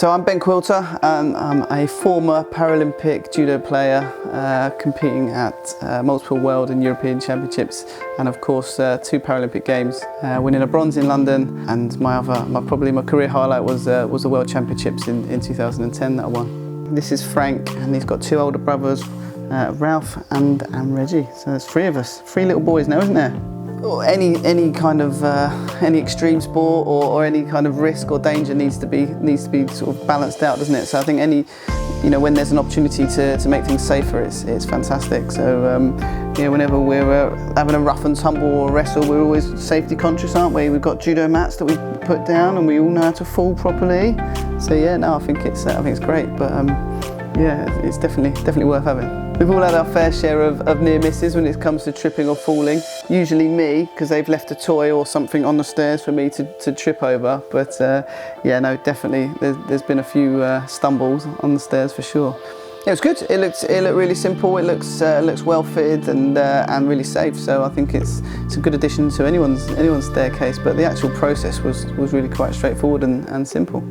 So I'm Ben Quilter, and I'm a former Paralympic judo player competing at multiple world and European championships, and of course 2 Paralympic games, winning a bronze in London, and probably my career highlight was the world championships in 2010 that I won. This is Frank, and he's got 2 older brothers, Ralph and Reggie. So there's 3 of us, 3 little boys now, isn't there? Any kind of any extreme sport or any kind of risk or danger needs to be sort of balanced out, doesn't it? So I think when there's an opportunity to make things safer, it's fantastic. So whenever we're having a rough and tumble or wrestle, we're always safety conscious, aren't we? We've got judo mats that we put down, and we all know how to fall properly. So yeah, no, I think it's great. But yeah, it's definitely worth having. We've all had our fair share of near misses when it comes to tripping or falling. Usually me, because they've left a toy or something on the stairs for me to trip over. But yeah, no, definitely there's been a few stumbles on the stairs for sure. It was good. It looked really simple. It looks well fitted and really safe. So I think it's a good addition to anyone's staircase. But the actual process was really quite straightforward and simple.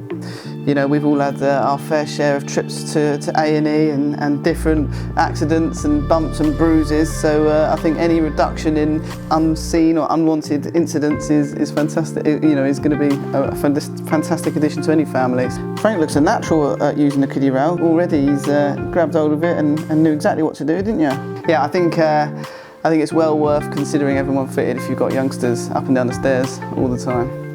You know, we've all had our fair share of trips to A&E and different accidents and bumps and bruises. So I think any reduction in unseen or unwanted incidents is fantastic. Is going to be a fantastic addition to any family. Frank looks a natural at using the KiddieRail. Already he's grabbed hold of it and knew exactly what to do, didn't you? Yeah, I think it's well worth considering everyone fitted if you've got youngsters up and down the stairs all the time.